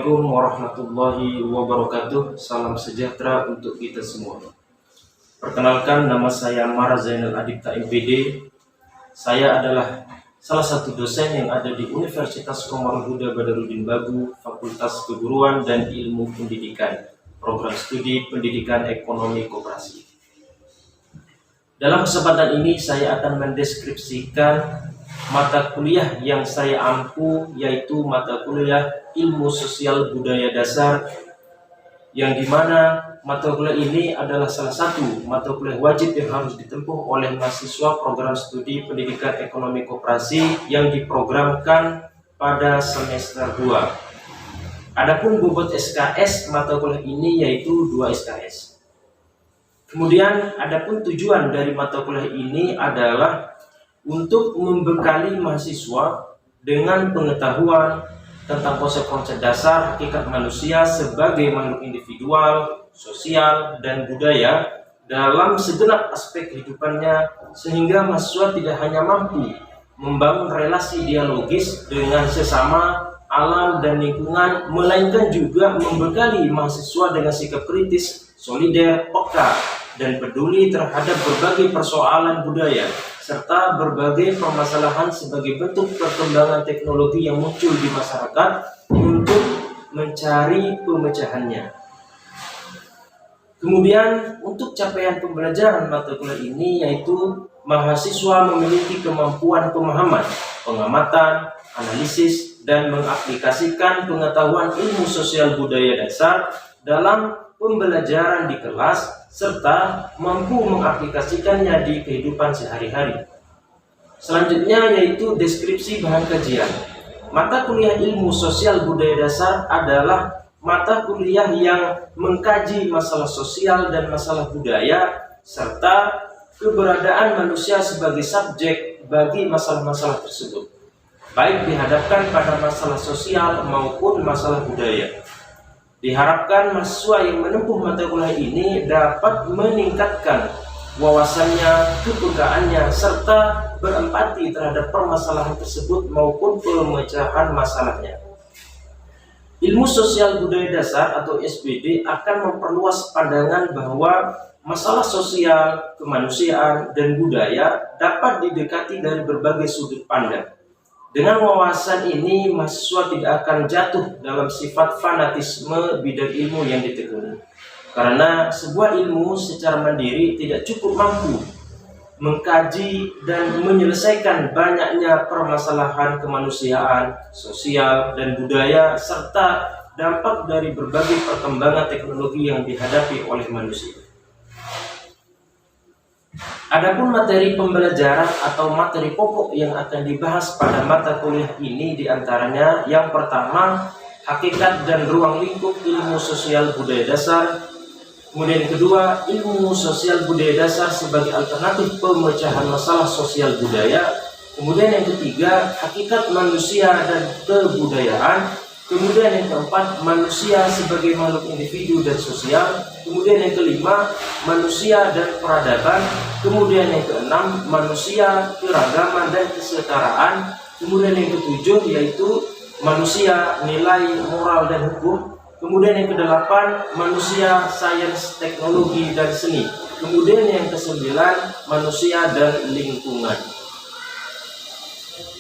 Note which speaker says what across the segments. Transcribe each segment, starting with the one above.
Speaker 1: Assalamualaikum warahmatullahi wabarakatuh. Salam sejahtera untuk kita semua. Perkenalkan, nama saya Mara Zainal Adipta MPD. Saya adalah salah satu dosen yang ada di Universitas Komarul Huda Badarudin Bagu, Fakultas Keguruan dan Ilmu Pendidikan, Program Studi Pendidikan Ekonomi Koperasi. Dalam kesempatan ini saya akan mendeskripsikan mata kuliah yang saya ampu, yaitu mata kuliah Ilmu Sosial Budaya Dasar, yang dimana mata kuliah ini adalah salah satu mata kuliah wajib yang harus ditempuh oleh mahasiswa program studi pendidikan ekonomi koperasi yang diprogramkan pada semester 2. Adapun bobot SKS mata kuliah ini yaitu 2 SKS. Kemudian adapun tujuan dari mata kuliah ini adalah untuk membekali mahasiswa dengan pengetahuan tentang konsep-konsep dasar hakikat manusia sebagai makhluk individual, sosial, dan budaya dalam segenap aspek kehidupannya, sehingga mahasiswa tidak hanya mampu membangun relasi dialogis dengan sesama, alam, dan lingkungan, melainkan juga membekali mahasiswa dengan sikap kritis, solider, peka, dan peduli terhadap berbagai persoalan budaya serta berbagai permasalahan sebagai bentuk perkembangan teknologi yang muncul di masyarakat untuk mencari pemecahannya. Kemudian untuk capaian pembelajaran mata kuliah ini yaitu mahasiswa memiliki kemampuan pemahaman, pengamatan, analisis, dan mengaplikasikan pengetahuan ilmu sosial budaya dasar dalam pembelajaran di kelas serta mampu mengaplikasikannya di kehidupan sehari-hari. Selanjutnya yaitu deskripsi bahan kajian. Mata kuliah Ilmu Sosial Budaya Dasar adalah mata kuliah yang mengkaji masalah sosial dan masalah budaya serta keberadaan manusia sebagai subjek bagi masalah-masalah tersebut, baik dihadapkan pada masalah sosial maupun masalah budaya. Diharapkan mahasiswa yang menempuh mata kuliah ini dapat meningkatkan wawasannya, kepekaannya, serta berempati terhadap permasalahan tersebut maupun pemecahan masalahnya. Ilmu Sosial Budaya Dasar atau SPD akan memperluas pandangan bahwa masalah sosial, kemanusiaan, dan budaya dapat didekati dari berbagai sudut pandang. Dengan wawasan ini, mahasiswa tidak akan jatuh dalam sifat fanatisme bidang ilmu yang ditekuni. Karena sebuah ilmu secara mandiri tidak cukup mampu mengkaji dan menyelesaikan banyaknya permasalahan kemanusiaan, sosial, dan budaya, serta dampak dari berbagai perkembangan teknologi yang dihadapi oleh manusia. Adapun materi pembelajaran atau materi pokok yang akan dibahas pada mata kuliah ini diantaranya yang pertama, hakikat dan ruang lingkup ilmu sosial budaya dasar. Kemudian yang kedua, ilmu sosial budaya dasar sebagai alternatif pemecahan masalah sosial budaya. Kemudian yang ketiga, hakikat manusia dan kebudayaan. Kemudian yang keempat, manusia sebagai makhluk individu dan sosial. Kemudian yang kelima, manusia dan peradaban. Kemudian yang keenam, manusia, keragaman, dan kesetaraan. Kemudian yang ketujuh yaitu manusia, nilai, moral, dan hukum. Kemudian yang kedelapan, manusia, sains, teknologi, dan seni. Kemudian yang kesembilan, manusia dan lingkungan.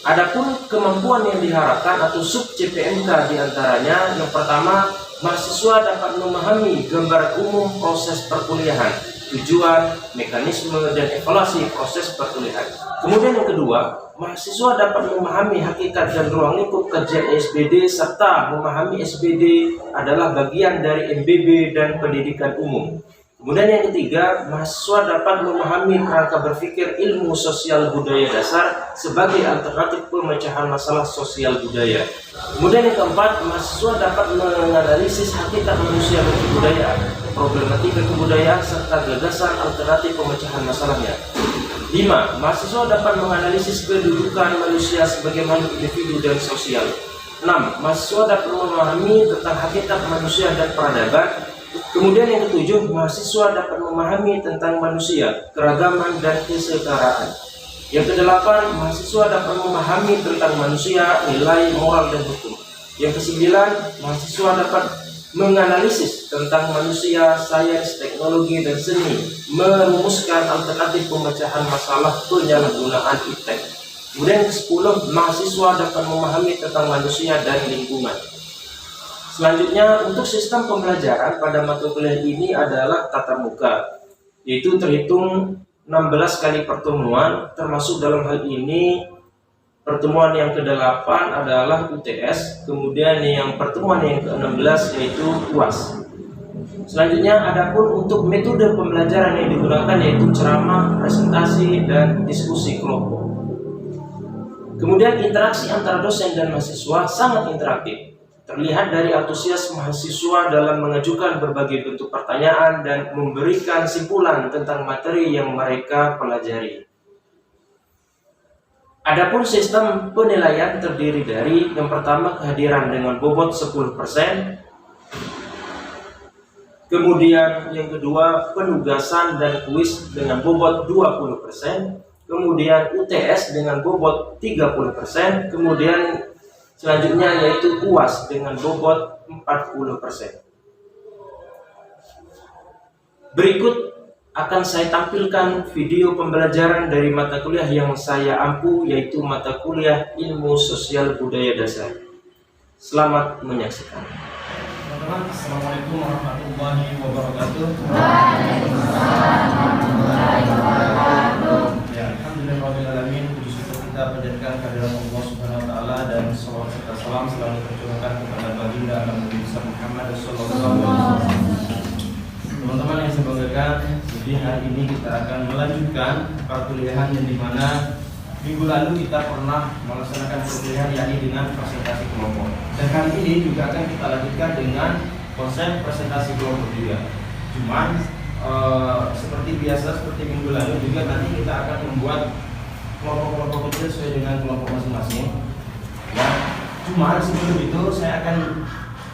Speaker 1: Adapun kemampuan yang diharapkan atau sub CPMK diantaranya, yang pertama, mahasiswa dapat memahami gambaran umum proses perkuliahan, tujuan, mekanisme, dan evaluasi proses perkuliahan. Kemudian yang kedua, mahasiswa dapat memahami hakikat dan ruang lingkup kajian SPD serta memahami SPD adalah bagian dari MBB dan pendidikan umum. Kemudian yang ketiga, mahasiswa dapat memahami kerangka berpikir ilmu sosial budaya dasar sebagai alternatif pemecahan masalah sosial budaya. Kemudian yang keempat, mahasiswa dapat menganalisis hakikat manusia dan kebudayaan, problematika kebudayaan, serta gagasan alternatif pemecahan masalahnya. 5. Mahasiswa dapat menganalisis kedudukan manusia sebagai makhluk individu dan sosial. 6. Mahasiswa dapat memahami tentang hakikat manusia dan peradaban. Kemudian yang ketujuh, mahasiswa dapat memahami tentang manusia, keragaman, dan kesetaraan. Yang kedelapan, mahasiswa dapat memahami tentang manusia, nilai, moral, dan hukum. Yang kesembilan, mahasiswa dapat menganalisis tentang manusia, sains, teknologi, dan seni, merumuskan alternatif pemecahan masalah penyalahgunaan iptek. Kemudian yang ke-10, mahasiswa dapat memahami tentang manusia dan lingkungan. Selanjutnya, untuk sistem pembelajaran pada mata kuliah ini adalah tatap muka, yaitu terhitung 16 kali pertemuan, termasuk dalam hal ini pertemuan yang ke-8 adalah UTS, kemudian yang pertemuan yang ke-16 yaitu UAS. Selanjutnya, adapun untuk metode pembelajaran yang digunakan yaitu ceramah, presentasi, dan diskusi kelompok. Kemudian interaksi antara dosen dan mahasiswa sangat interaktif. Terlihat dari antusias mahasiswa dalam mengajukan berbagai bentuk pertanyaan dan memberikan simpulan tentang materi yang mereka pelajari. Adapun sistem penilaian terdiri dari yang pertama kehadiran dengan bobot 10%, kemudian yang kedua penugasan dan kuis dengan bobot 20%, kemudian UTS dengan bobot 30%, kemudian selanjutnya yaitu UAS dengan bobot 40%. Berikut akan saya tampilkan video pembelajaran dari mata kuliah yang saya ampu, yaitu mata kuliah Ilmu Sosial Budaya Dasar. Selamat menyaksikan.
Speaker 2: Teman-teman, Assalamualaikum warahmatullahi wabarakatuh. Ya, alhamdulillahirrahmanirrahim. Puji syukur kita panjatkan kehadirat Allah Subhanahu wa taala dan salawat serta salam selalu tercurahkan kepada baginda Nabi Muhammad sallallahu alaihi wasallam. Teman-teman yang saya banggakan, jadi hari ini kita akan melanjutkan perkuliahan yang dimana minggu lalu kita pernah melaksanakan perkuliahan yakni dengan presentasi kelompok. Dan kali ini juga akan kita lanjutkan dengan konsep presentasi kelompok juga. Cuman seperti biasa, seperti minggu lalu juga nanti kita akan membuat kelompok-kelompok kecil sesuai dengan kelompok masing-masing. Ya, cuman sebelum itu saya akan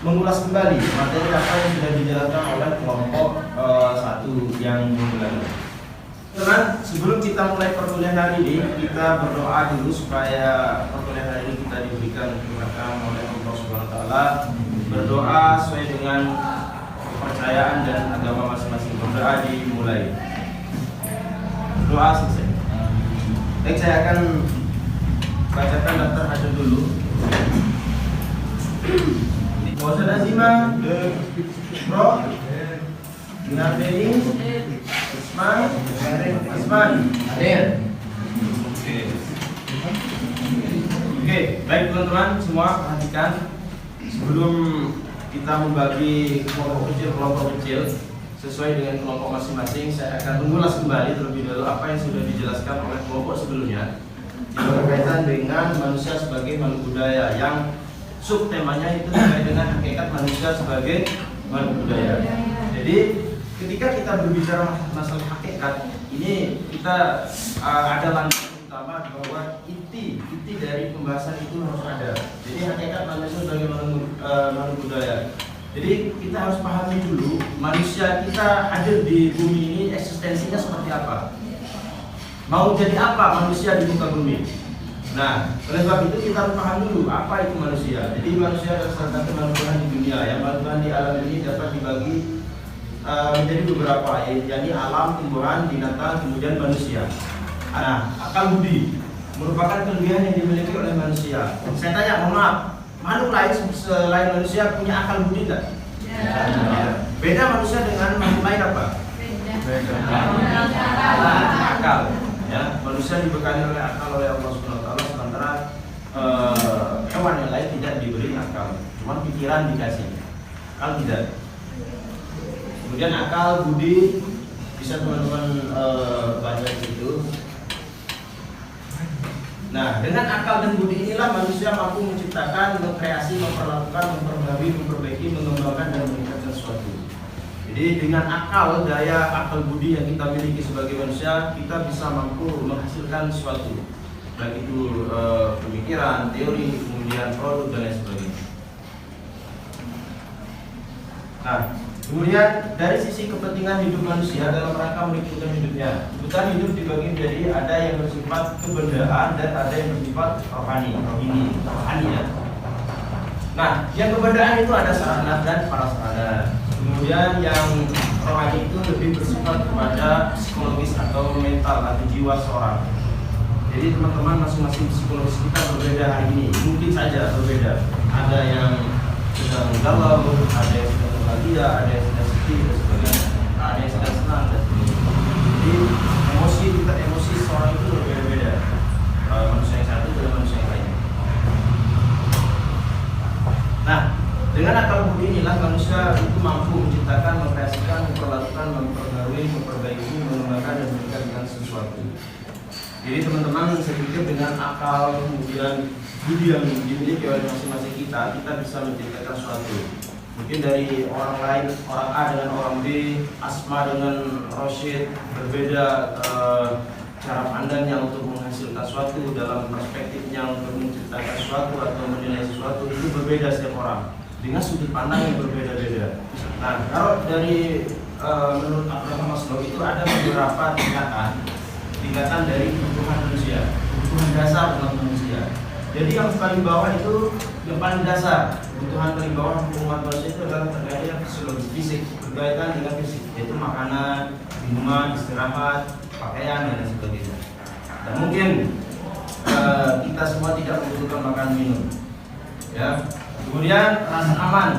Speaker 2: mengulas kembali materi apa yang sudah dijelaskan oleh kelompok 1 yang minggu lalu. Teman, sebelum kita mulai perkuliahan hari ini, kita berdoa dulu supaya perkuliahan hari ini kita diberikan keberkahan oleh Allah Subhanahu wa taala. Berdoa sesuai dengan kepercayaan dan agama masing-masing. Berdoa dimulai. Doa selesai. Baik, saya akan bacakan daftar hadir dulu. Bosan Azima, Bro, Nardeni, Isman, Adel. Oke, baik teman-teman semua, perhatikan sebelum kita membagi kelompok kecil sesuai dengan kelompok masing-masing, saya akan mengulas kembali terlebih dahulu apa yang sudah dijelaskan oleh kelompok sebelumnya yang berkaitan dengan manusia sebagai makhluk budaya, yang subtemanya itu terkait dengan hakikat manusia sebagai makhluk budaya. Jadi ketika kita berbicara masalah hakikat ini, kita ada landasan utama bahwa inti dari pembahasan itu harus ada. Jadi hakikat manusia sebagai makhluk budaya. Jadi kita harus pahami dulu manusia kita hadir di bumi ini eksistensinya seperti apa. Mau jadi apa manusia di muka bumi? Nah, oleh sebab itu kita harus paham dulu apa itu manusia. Jadi manusia adalah salah satu makhluk Tuhan di dunia. Yang makhluk Tuhan di alam ini dapat dibagi menjadi beberapa, yakni alam, tumbuhan, binatang, kemudian manusia. Nah, akal budi merupakan kelebihan yang dimiliki oleh manusia. Saya tanya, mohon maaf, makhluk lain selain manusia punya akal budi tidak? Ya. Beda manusia dengan makhluk lain apa? Beda. Akal. Ya, manusia dibekali oleh akal oleh Allah Subhanahu wa taala, sementara hewan yang lain tidak diberi akal, cuma pikiran dikasih, akal tidak. Kemudian akal, budi bisa teman-teman baca itu. Nah, dengan akal dan budi inilah manusia mampu menciptakan, mengkreasi, memperlakukan, memperbaiki, mengembangkan dan meningkatkan sesuatu. Jadi dengan akal, daya akal budi yang kita miliki sebagai manusia, kita bisa mampu menghasilkan sesuatu, baik itu pemikiran, teori, kemudian produk dan lain sebagainya. Nah, kemudian dari sisi kepentingan hidup manusia dalam rangka menikmati hidupnya, kebutuhan hidup dibagi menjadi ada yang bersifat kebendaan dan ada yang bersifat rohani ya. Nah, yang keberadaan itu ada sarana dan prasarana. Kemudian yang rohani itu lebih bersifat kepada psikologis atau mental atau jiwa seorang. Jadi teman-teman, masing-masing psikologis kita berbeda hari ini. Mungkin saja berbeda. Ada yang sedang galau, ada yang sedang bahagia, ada yang sedang sedih dan sebagainya, ada yang sedang senang dan sebagainya. Jadi emosi seorang itu berbeda-beda. Manusia yang satu dengan manusia yang lain. Nah, dengan akal budi inilah manusia itu mampu menciptakan, mengkreasikan, memperlakukan, memperbarui, memperbaiki, mengembangkan dan meningkatkan sesuatu. Jadi teman-teman, saya pikir dengan akal kemudian budi yang dimiliki oleh masing-masing kita bisa menciptakan sesuatu. Mungkin dari orang lain, orang A dengan orang B, Asma dengan Rosyid berbeda cara pandangnya untuk menghasilkan sesuatu, dalam perspektifnya untuk menciptakan sesuatu atau menilai sesuatu, itu berbeda setiap orang dengan sudut pandang yang berbeda-beda. Nah, kalau dari menurut Abraham Maslow itu ada beberapa tingkatan dari kebutuhan manusia, kebutuhan dasar dalam manusia. Jadi yang paling bawah itu yang paling dasar, kebutuhan paling bawah kebutuhan manusia itu adalah terkait dengan fisiologis, fisik, berkaitan dengan fisik, yaitu makanan, minuman, istirahat, pakaian dan sebagainya. Dan mungkin kita semua tidak membutuhkan makan minum, ya. Kemudian rasa aman.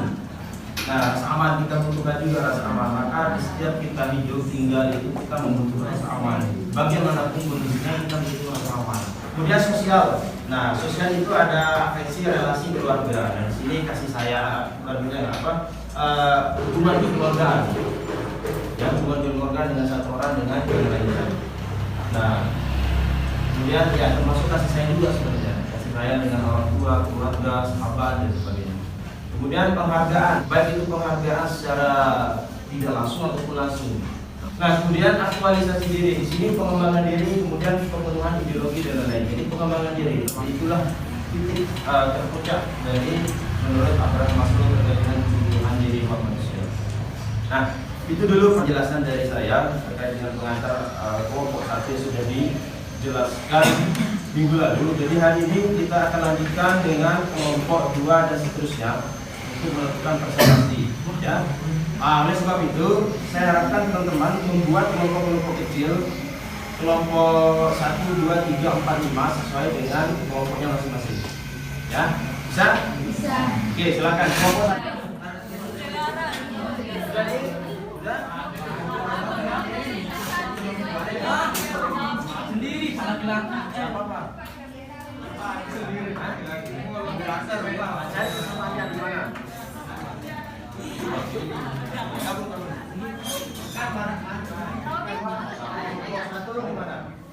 Speaker 2: Nah, rasa aman kita butuhkan juga rasa aman. Maka di setiap kita hidup tinggal itu kita membutuhkan rasa aman. Bagaimanapun kondisinya kita butuh rasa aman. Kemudian sosial. Nah, sosial itu ada afeksi, relasi, keluarga. Dan di sini kasih sayang, keluarga apa? Hubungan kekeluargaan. Ya, hubungan keluarga dengan satu orang dengan yang lainnya. Nah, kemudian ya termasuk kasih sayang juga sebenarnya. Kasih sayang dengan orang tua, keluarga, sahabat dan sebagainya. Kemudian penghargaan, baik itu penghargaan secara tidak langsung ataupun langsung. Nah, kemudian aktualisasi diri. Di sini pengembangan diri, kemudian pemenuhan ideologi dan lain-lain. Jadi pengembangan diri, itulah titik terpuncak dari menurut Abraham Maslow terkait dengan kebutuhan diri manusia. Nah, itu dulu penjelasan dari saya terkait dengan pengantar kelompok 1 sudah dijelaskan minggu lalu. Jadi hari ini kita akan lanjutkan dengan kelompok 2 dan seterusnya untuk melakukan presentasi. Ya. Oleh sebab itu, saya harapkan teman-teman membuat kelompok-kelompok kecil, kelompok 1, 2, 3, 4, 5 sesuai dengan kelompoknya masing-masing. Ya, bisa? Bisa. Oke, silakan. Kelompok 1. Sendiri salah bilang. Apa-apa. Sendiri. Saya sama di mana?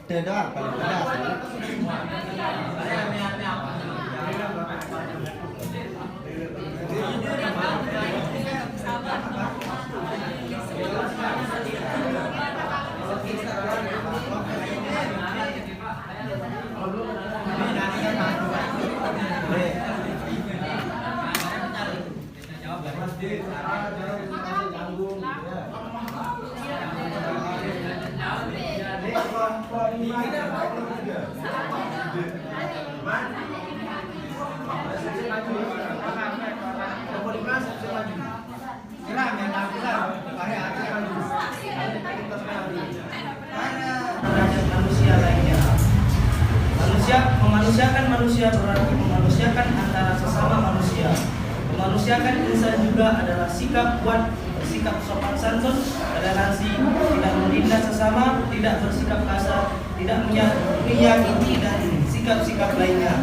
Speaker 3: Tidak, paling tidak.
Speaker 4: Memanusiakan manusia berarti memanusiakan antara sesama manusia. Memanusiakan insan juga adalah sikap kuat, bersikap sopan santun, toleransi, tidak menindas sesama, tidak bersikap kasar, tidak menyakiti dan sikap-sikap lainnya.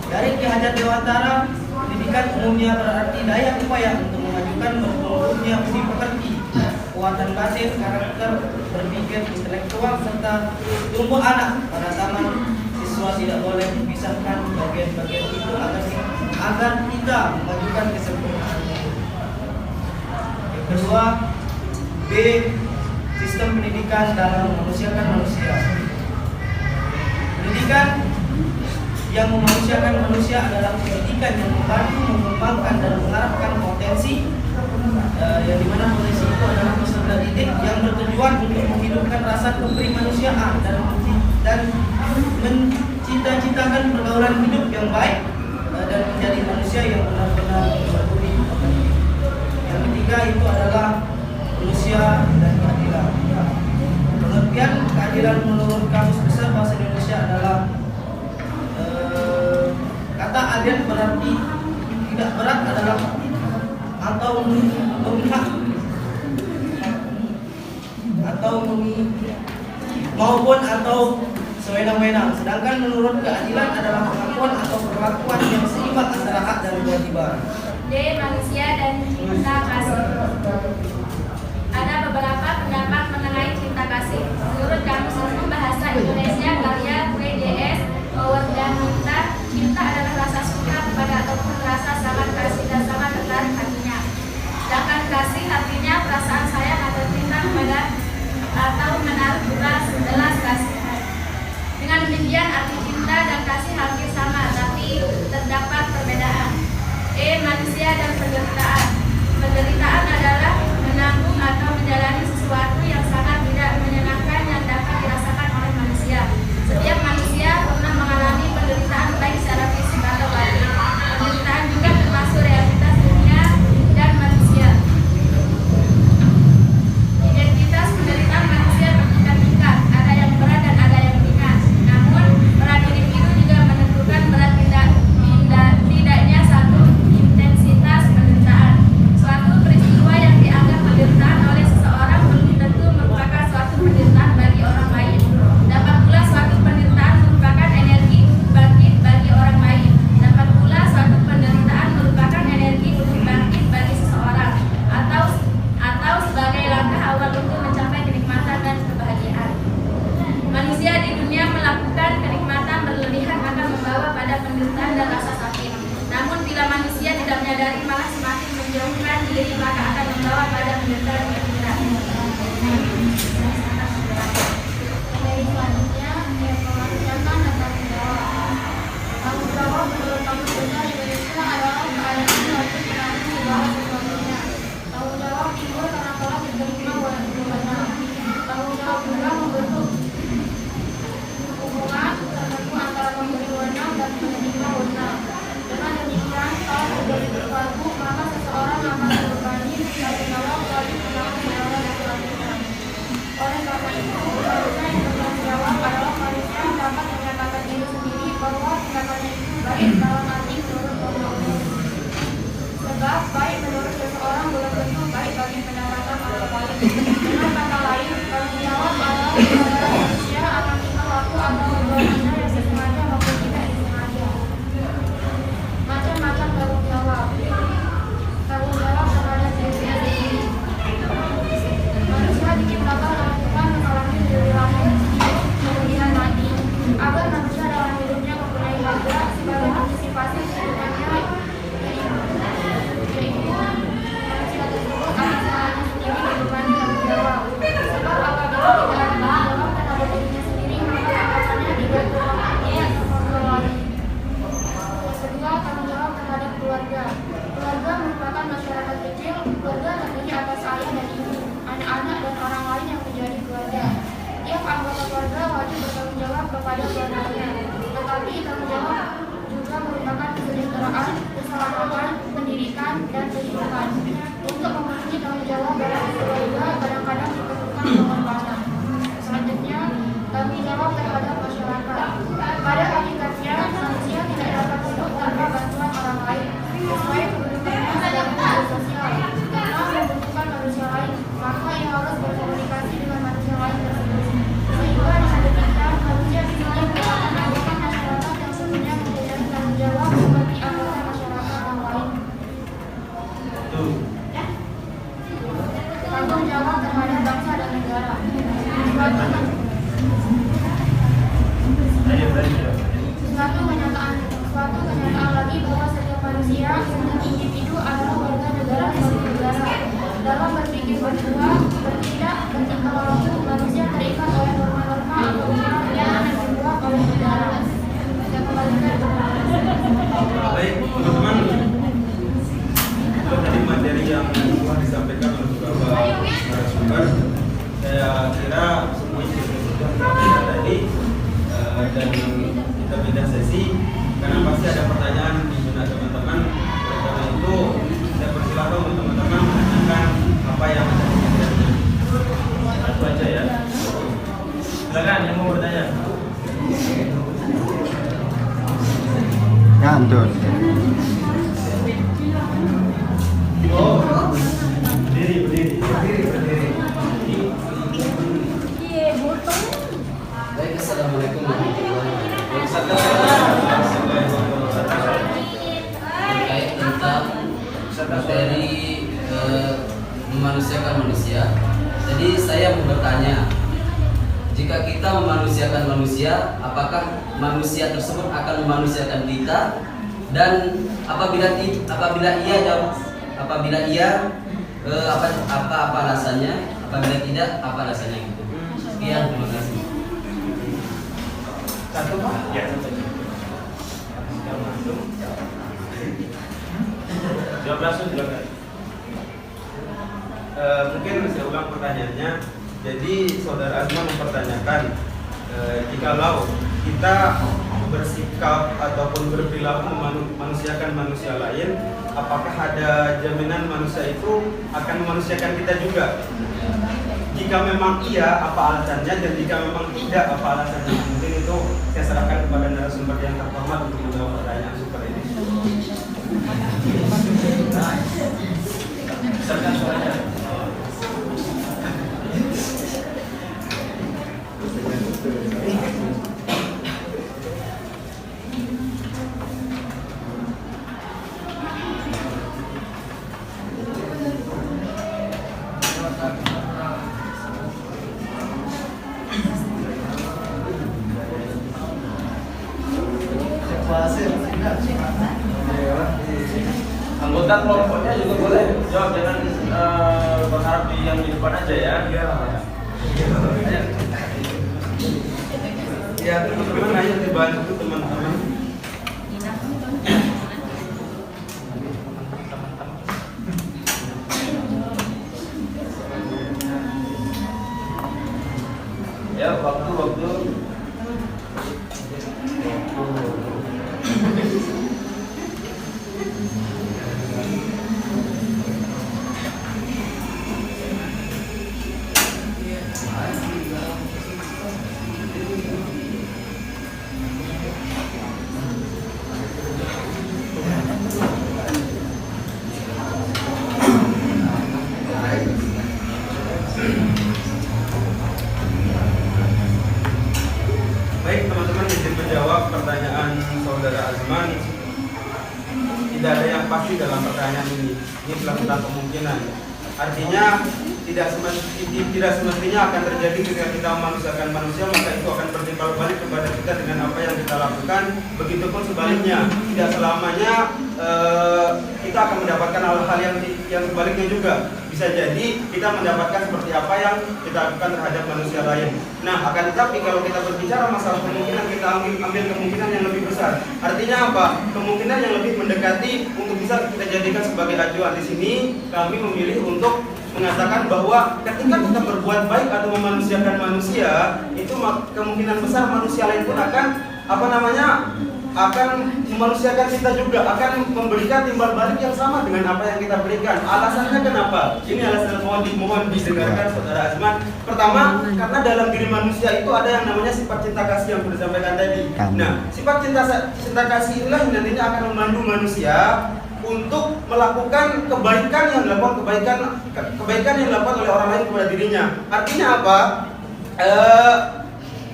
Speaker 4: Dari Ki Hajar Dewantara, pendidikan umumnya berarti daya upaya untuk memajukan bertumbuhnya budi pekerti, kekuatan batin, karakter, berpikir, intelektual, serta tumbuh anak pada taman. Siswa tidak boleh dipisahkan bagian-bagian itu agar kita memajukan kesempurnaannya. Yang kedua, B. Sistem pendidikan dalam memanusiakan manusia. Pendidikan yang memanusiakan manusia adalah pendidikan yang membantu mengembangkan dan mengarahkan potensi, yang dimana potensi itu adalah peserta didik yang bertujuan untuk menghidupkan rasa keprimanusiaan dan mencita-citakan pergaulan hidup yang baik, dan menjadi manusia yang benar-benar berbudi pekerti. Yang ketiga itu adalah manusia dan keadilan. Pengertian keadilan menurut Kamus Besar Bahasa Indonesia adalah kata adil berarti tidak berat adalah atau memihak atau maupun atau sewenang-wenang. Sedangkan menurut keadilan adalah pengakuan atau perlakuan yang seimbang antara hak dan kewajiban.
Speaker 3: D. Manusia dan cinta kasih. Ada beberapa pendapat mengenai cinta kasih. Menurut Kamus Umum Bahasa Indonesia karya WDS Howard dan Minta, cinta adalah rasa suka kepada ataupun rasa sangat kasih dan sangat tertarik hatinya. Sedangkan kasih artinya perasaan sayang atau cinta kepada atau menaruh belas kasihan. Dengan demikian arti cinta dan kasih hampir sama, tapi terdapat perbedaan. E. Manusia dan penderitaan. Penderitaan adalah menanggung atau menjalani sesuatu yang sangat tidak menyenangkan yang dapat dirasakan oleh manusia. Setiap manusia pernah mengalami penderitaan baik secara fisik atau batin. Penderitaan juga termasuk realitas dunia dan manusia. Identitas penderitaan manusia bertingkat-tingkat, ada yang berat dan ada yang ringan. Namun, berat individu juga menentukan berat tidaknya satu intensitas penderitaan. Suatu peristiwa yang dianggap penderitaan oleh seseorang belum tentu merupakan suatu penderitaan bagi orang lain. Dapat pula suatu penderitaan merupakan energi bangkit bagi orang lain. Dapat pula suatu penderitaan merupakan energi untuk bangkit bagi seseorang atau sebagai langkah awal untuk mencapai kenikmatan dan kebahagiaan. Manusia di dunia melakukan kenikmatan berlebihan akan membawa pada penderitaan dan rasa sakit. Namun bila manusia tidak menyadari malah semakin menjauhkan diri maka akan membawa pada penderitaan yang berat. Dari selanjutnya, memanusiakan dan tanggung jawab. Tanggung jawab menurut Kamus Besar Indonesia adalah keadaan yang harus ditanggung segala sesuatunya. Tanggung jawab timbul karena telah diterima oleh benar. Tanggung jawab juga membentuk hubungan tertentu antara pemberi wewenang dan penerima wewenang. Dengan demikian, kalau terjadi sesuatu, maka seseorang akan membebani tanggung jawab bagi penanggung jawab yang selanjutnya. Oleh karena itu, seharusnya yang bertanggung jawab adalah manusia yang dapat menyatakan diri sendiri bahwa tindakannya itu baik dalam arti menurut norma umum. Sebab baik menurut seseorang belum tentu baik bagi pendapatan orang lain. Dengan kata lain, tanggung jawab adalah kesadaran manusia akan tingkah laku atau perbuatannya yang disengaja maupun tidak disengaja. Macam-macam tanggung jawab. Tanggung jawab terhadap diri sendiri. Manusia diciptakan oleh Tuhan mengalami dari lahir kemudian mati, agar manusia dalam hidupnya mempunyai bahagia sebagai antisipasi kehidupannya. Manusia tersebut akan selalu sendiri dibebani tanggung jawab. Sebab apabila tidak ada tanggung jawab terhadap dirinya sendiri, maka tindakannya tidak terlalu lain. Yang kedua, tanggung jawab terhadap keluarga. Keluarga merupakan masyarakat kecil. Keluarga terdiri atas ayah dan ibu, anak-anak dan orang lain yang menjadi keluarga. Tiap anggota keluarga wajib bertanggung jawab kepada keluarganya. Tetapi tanggung jawab juga merupakan kesejahteraan, keselamatan, pendidikan, dan kehidupan. Untuk memenuhi tanggung jawab dalam keluarga kadang-kadang diperlukan pengorbanan. Selanjutnya, tanggung jawab terhadap masyarakat. Pada hakikatnya, manusia tidak dapat hidup tanpa bantuan orang lain. Sesuai kedudukannya dalam hidup sosial, karena membutuhkan manusia lain, maka ia harus berkomunikasi dengan manusia lain tersebut. Sehingga dengan demikian, manusia di sini merupakan anggota masyarakat yang sebenarnya mempunyai tanggung jawab seperti anggota masyarakat yang lain. Tanggung jawab terhadap bangsa dan negara. Suatu kenyataan lagi bahwa setiap manusia, setiap individu adalah warga negara di suatu negara. Dalam berpikir berdua, bertindak, bertingkah laku, manusia terikat oleh norma-norma atau undang-undang yang dibuat oleh negara. Saya kembalikan.
Speaker 2: Baik, teman-teman. Itu tadi materi yang telah disampaikan oleh beberapa narasumber. Saya kira semuanya sudah tersampaikan tadi, dan kita pindah sesi karena pasti ada pertanyaan di teman-teman. Oleh karena itu, saya persilakan untuk teman-teman menanyakan apa yang ada di pikirannya.
Speaker 1: Itu aja ya. Silakan yang mau bertanya.
Speaker 5: Ngandun.
Speaker 2: Oh, berdiri.
Speaker 3: Iya, botol.
Speaker 6: Baik, assalamualaikum warahmatullahi wabarakatuh. Terkait tentang materi memanusiakan manusia. Jadi saya mau bertanya, jika kita memanusiakan manusia, apakah manusia tersebut akan memanusiakan kita? Dan apabila iya apa alasannya? Apabila tidak, apa alasannya gitu? Sekian, terima kasih.
Speaker 2: Satu Pak.
Speaker 1: Ya, satu aja. Jawab langsung silakan.
Speaker 2: Mungkin saya ulang pertanyaannya. Jadi saudara Azman mempertanyakan, jikalau kita bersikap ataupun berperilaku memanusiakan manusia lain, apakah ada jaminan manusia itu akan memanusiakan kita juga? Jika memang iya, apa alasannya? Dan jika memang tidak, apa alasannya? Mungkin itu saya serahkan kepada narasumber yang terhormat untuk menjawab pertanyaan seperti ini.
Speaker 1: Silakan suaranya. Anggota kelompoknya juga boleh jawab, jangan berharap di yang di depan aja ya.
Speaker 2: Ya, teman-teman ayo dibantu teman-teman.
Speaker 1: Ya, waktu.
Speaker 2: Baik teman-teman, izin menjawab pertanyaan saudara Azman. Tidak ada yang pasti dalam pertanyaan ini. Ini telah tentang kemungkinan. Artinya tidak semestinya akan terjadi ketika kita memanusiakan manusia, maka itu akan bertimbal balik kepada kita dengan apa yang kita lakukan. Begitupun sebaliknya, tidak selamanya kita akan mendapatkan hal-hal yang sebaliknya juga. Bisa jadi kita mendapatkan seperti apa yang kita lakukan terhadap manusia lain. Nah, akan tetapi kalau kita berbicara masalah kemungkinan, kita ambil kemungkinan yang lebih besar. Artinya apa? Kemungkinan yang lebih mendekati untuk bisa kita jadikan sebagai acuan. Di sini kami memilih untuk mengatakan bahwa ketika kita berbuat baik atau memanusiakan manusia, itu kemungkinan besar manusia lain pun akan memanusiakan kita juga, akan memberikan timbal balik yang sama dengan apa yang kita berikan. Alasannya kenapa? Ini alasan mohon didengarkan saudara Azman. Pertama, karena dalam diri manusia itu ada yang namanya sifat cinta kasih yang sudah disampaikan tadi. Nah, sifat cinta kasih inilah yang nantinya akan memandu manusia untuk melakukan kebaikan yang dilakukan oleh orang lain kepada dirinya. Artinya apa?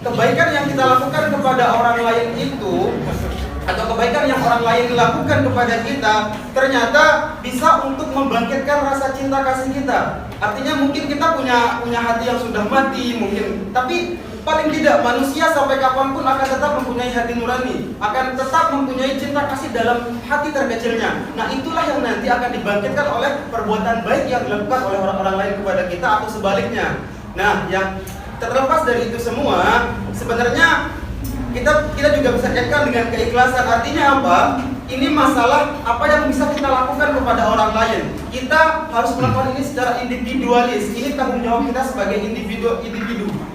Speaker 2: Kebaikan yang kita lakukan kepada orang lain itu, atau kebaikan yang orang lain lakukan kepada kita, ternyata bisa untuk membangkitkan rasa cinta kasih kita. Artinya mungkin kita punya hati yang sudah mati mungkin, tapi paling tidak manusia sampai kapanpun akan tetap mempunyai hati nurani, akan tetap mempunyai cinta kasih dalam hati terkecilnya. Nah, itulah yang nanti akan dibangkitkan oleh perbuatan baik yang dilakukan oleh orang-orang lain kepada kita atau sebaliknya. Nah, yang terlepas dari itu semua, sebenarnya kita juga bisa kaitkan dengan keikhlasan. Artinya apa? Ini masalah apa yang bisa kita lakukan kepada orang lain. Kita harus melakukan ini secara individualis. Ini tanggung jawab kita sebagai individu.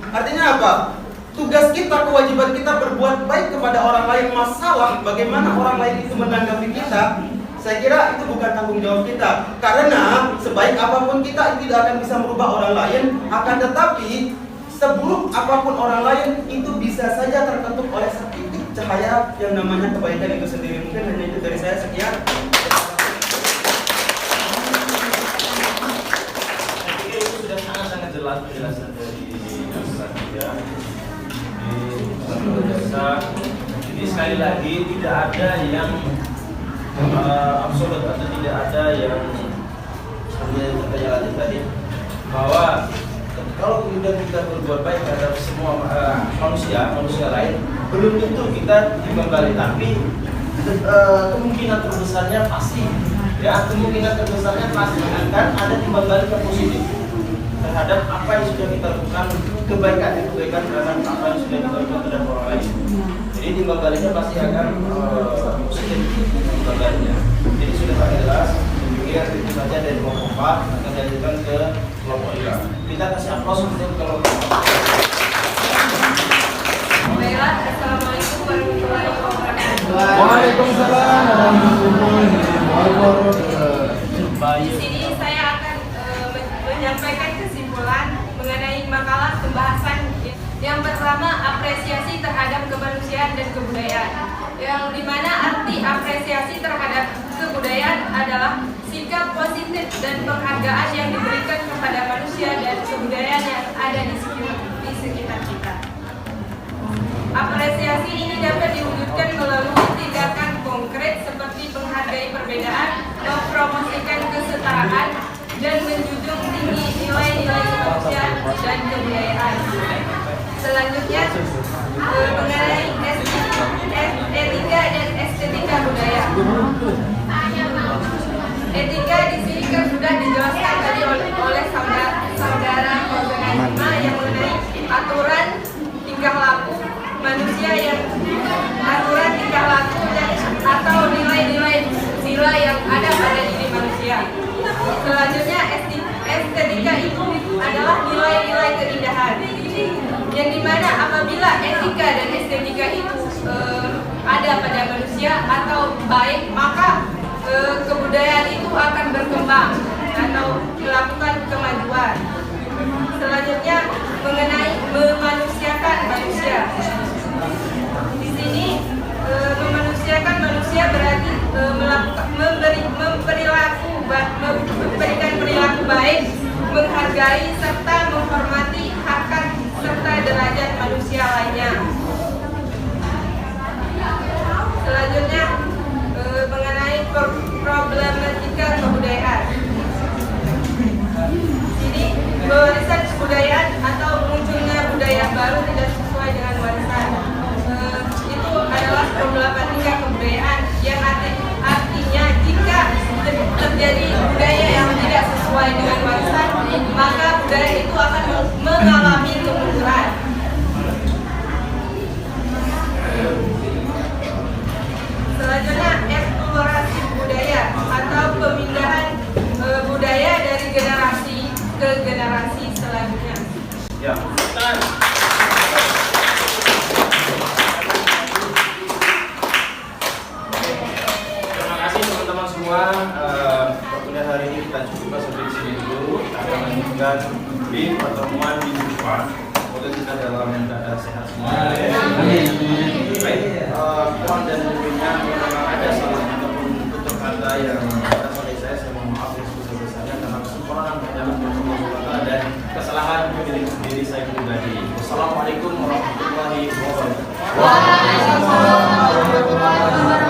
Speaker 2: Artinya apa? tugas kita, kewajiban kita berbuat baik kepada orang lain. Masalah bagaimana orang lain itu menanggapi kita, saya kira itu bukan tanggung jawab kita. Karena sebaik apapun kita itu tidak akan bisa merubah orang lain. Akan tetapi seburuk apapun orang lain itu bisa saja terketuk oleh setitik cahaya yang namanya kebaikan itu sendiri. Mungkin hanya itu dari saya, sekian.
Speaker 1: Saya pikir itu sudah sangat jelas penjelasan dari Ustaz ya. Jadi sekali lagi tidak ada yang absolut atau tidak ada yang seperti yang tadi bahwa kalau kemudian kita berbuat baik terhadap semua manusia lain, belum tentu kita dikembali, tapi kemungkinan terbesarnya pasti akan ada timbal-balik yang positif terhadap apa yang sudah kita lakukan, kebaikan terhadap apa yang sudah kita lakukan terhadap orang lain. Jadi timbal baliknya pasti akan positif timbal baliknya. Jadi sudah sangat jelas. Saya pikir itu saja dari kelompok 4 akan dilanjutkan ke kelompok 5. Kita kasih aplaus untuk kelompok 4.
Speaker 3: Baiklah, assalamualaikum warahmatullahi wabarakatuh.
Speaker 5: Waalaikumsalam warahmatullahi wabarakatuh.
Speaker 3: Di sini saya akan menyampaikan kesimpulan mengenai makalah pembahasan. Yang pertama, apresiasi terhadap kemanusiaan dan kebudayaan. Yang dimana arti apresiasi terhadap kebudayaan adalah sikap positif dan penghargaan yang diberikan kepada manusia dan kebudayaan yang ada di sekitar kita. Apresiasi ini dapat diwujudkan melalui tindakan konkret seperti menghargai perbedaan, mempromosikan kesetaraan, dan menjunjung tinggi nilai-nilai kemanusiaan dan kebudayaan. Selanjutnya mengenai etika dan estetika budaya. Etika di sini kan sudah dijelaskan tadi oleh saudara Fauzana yang mengenai aturan tingkah laku manusia, yang aturan tingkah laku dan atau nilai-nilai sila yang ada pada diri manusia. Selanjutnya estetika itu adalah nilai-nilai keindahan, yang dimana apabila etika dan estetika itu ada pada manusia atau baik, maka kebudayaan itu akan berkembang atau melakukan kemajuan. Selanjutnya mengenai memanusiakan manusia. Di sini memanusiakan manusia berarti memberikan perilaku baik, menghargai serta menghormati harkat serta derajat manusia lainnya. Selanjutnya mengenai problematika kebudayaan. Ini warisan kebudayaan atau munculnya budaya baru tidak sesuai dengan warisan. Itu adalah problematika kebudayaan yang artinya jika terjadi budaya yang tidak sesuai dengan warisan, maka budaya itu akan mengalami kemunduran. Selanjutnya eksplorasi budaya atau pemindahan budaya dari generasi ke generasi selanjutnya.
Speaker 1: Ya, terima kasih teman-teman semua. Pertemuan hari ini kita cukupkan sampai di sini dulu. Kita akan lanjutkan di pertemuan minggu depan. Semoga kita dalam keadaan sehat semua. Baik, kurang dan lebihnya memang ada salah ataupun tutur kata yang ada pada saya mohon maaf yang sebesar-besarnya karena kesempurnaan dalam Allah dan kesalahan diri saya pribadi. Wassalamualaikum warahmatullahi wabarakatuh.
Speaker 3: Waalaikumsalam warahmatullahi wabarakatuh.